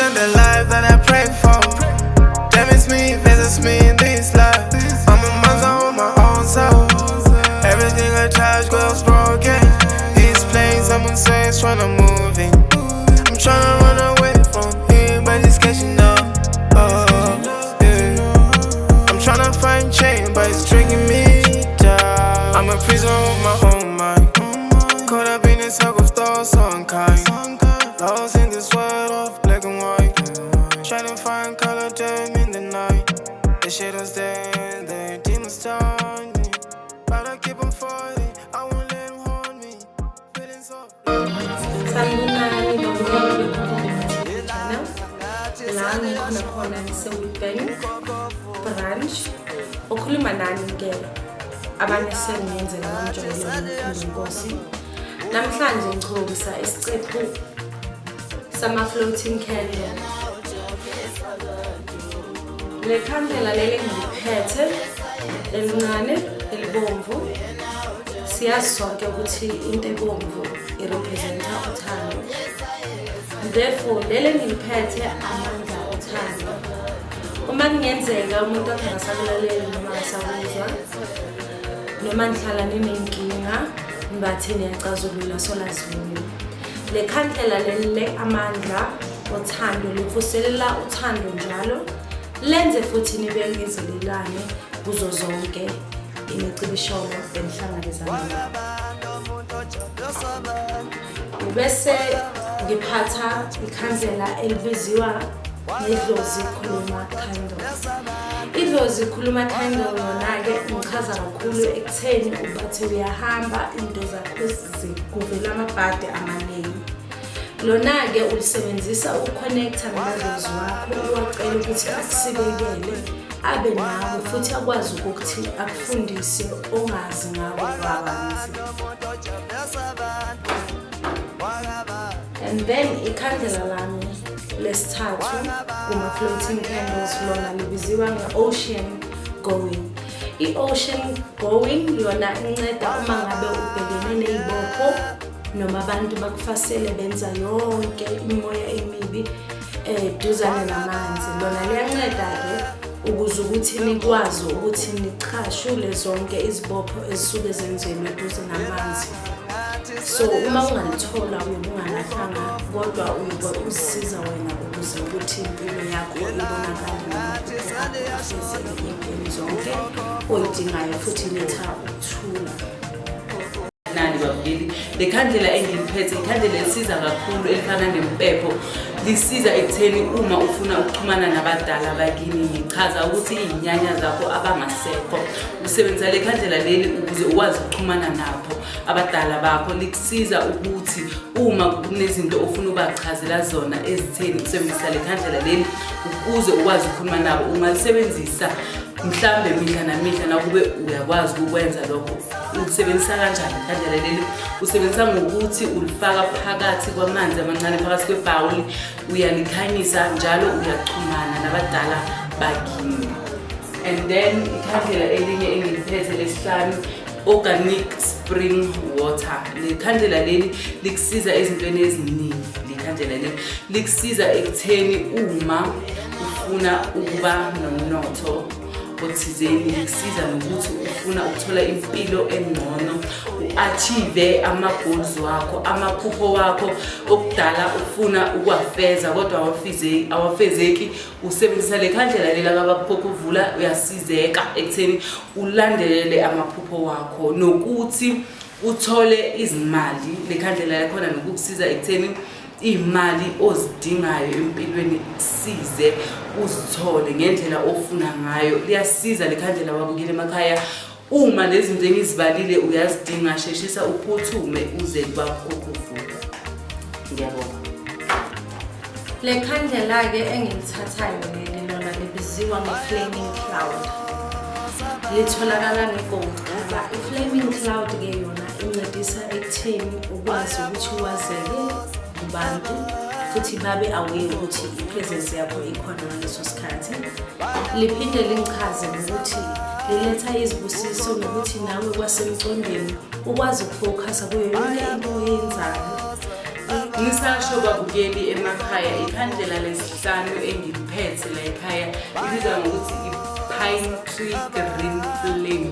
living the life that I pray for. Damn, it's me, visits me in this life. I'm a monster on my own soul. Everything I touch goes broken. These planes, I'm insane, tryna move in. I'm tryna run away from him, but he's catching up. I'm tryna find change, but it's drinking me down. I'm a prisoner of my own mind. Caught up in this circle of thoughts, unkind. Lost in this world of black and white. Trying to find color, dim in the night. The shadows there, the demons turn me. But I keep on fighting, I won't let them hold me. Feeling so. Sanibonani babuyela channel. La ngikhona khona ngiseWitbank branch. Okhuluma nani ke abanye sengiyenzela amajobelo Nkosi. Namhlanje ngichobisa isicephu sama floating candle. Le candle lele ngiphethe elincane elibomvu. Siyazi sonke ukuthi into ebomvu irepresenta uthando. Therefore lele ngiphethe amandla othando. Uma kungenzeka umuntu angasakulaleli noma akasakuzwa noma nihlala ninenkinga nibathi niyacazulula solazulu. Le candle lele amandla othando livuselela uthando njalo lenze futhi nibe ngezelelane kuzo zonke imicibisholo enihlangabezana nayo. Bese ngiphatha ikhandlela elibiziwa ngedlozi khuluma candle. Idlozi khuluma candle yona ke ngichaza kakhulu ekutheni ubathi uyahamba into zakho zikuvela amabhadi amaningi. Lona ke ulisebenzisa ukuconnecta namadlozi wakho uwacela ukuthi akusibekele abe nawe futhi akwazi ukuthi akufundise ongazi ngabo kabanzi. And then ikhandlela lami lesithathu kuma floating candles lona libiziwa nge-ocean going. I-ocean going yona inceda uma ngabe ubhekene nezibopho noma abantu bakufasele benza yonke imoya emibi duzane namanzi. Lona liyanceda ke ukuze ukuthi nikwazi ukuthi nichashule zonke izibopho ezisuke zenzelwe duze namanzi. So uma ungalithola uyobungalahlanga kodwa uyoba usiza wena ukuze ukuthi impilo yakho ibonakale noma zonke oyidingayo futhi letha ukuthula. Nani babili le candle engiliphethe ikhandlela elisiza kakhulu elifana nempepho lisiza ekutheni uma ufuna ukuxhumana nabadala bakini ngichaza ukuthi izinyanya zakho abangasekho usebenzisa le candle leli ukuze ukwazi ukuxhumana nabo abadala bakho likusiza ukuthi uma kunezinto ofuna ubachazela zona ezitheni usebenzisa le candle leli ukuze ukwazi ukukhuluma nabo. Ungalisebenzisa mhlambe mihla namihla nakube uyakwazi ukwenza lokho. Usebenzisa kanjani candle leli? Usebenzisa ngokuthi ulifaka phakathi kwamanzi amancane phakathi kwebhawuli uyalikhanyisa njalo uyaxhumana nabadala bakini. And then ikhandlela elinye engiliphethe lesihlanu organic spring water. Le candle leli likusiza ezintweni eziningi. Le candle leli likusiza ekutheni uma ufuna ukuba nomnotho othizeni likusiza nokuthi ufuna ukuthola impilo engcono uachieve ama-goals wakho amaphupho wakho okudala ufuna ukwafeza kodwa awafezeki usebenzisa le candle lela kabaphupho uvula uyasizeka ekutheni ulandelele amaphupho wakho nokuthi uthole izimali. Le candle yakhona nokukusiza ekutheni imali ozidingayo empilweni size uzithole ngendlela ofuna ngayo. Liyasiza le candle wabukile emakhaya uma lezi zinto engizibalile uyazidinga sheshisa uphuthume uze kwakho ukuvula. Ngiyabonga. Le candle ke engilithathayo lona libiziwa nge-flaming cloud. Litholakala ngegold. I-flaming cloud ke yona incedisa ekutheni ukwazi ukuthi wazeke kubantu futhi babe aware ukuthi ipresence yakho ikhona ngaleso sikhathi. Liphinde lingichaze ukuthi liletha izibusiso nokuthi nawe kwasemqondweni ukwazi ukufocus kuyo yonke into oyenzayo. Ngisasho babukeli emakhaya ikhandlela lesihlanu engiliphethe la ekhaya ibizwa ngokuthi i-Pine Tree Green Flame.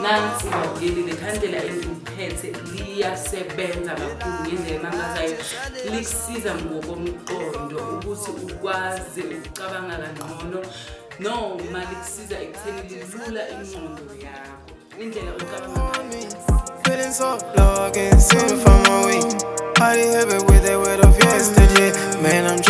Nansi babukeli le khandlela engiliphethe liyasebenza kakhulu ngendlela emangazayo, likusiza ngokomqondo ukuthi ukwazi ukucabanga kangcono noma likusiza ekutheni lilula ingqondo yakho indlela ucabanga ngayo. Feeling so low, I can't seem to find my way. Body heavy with that weight of yesterday. Man, I'm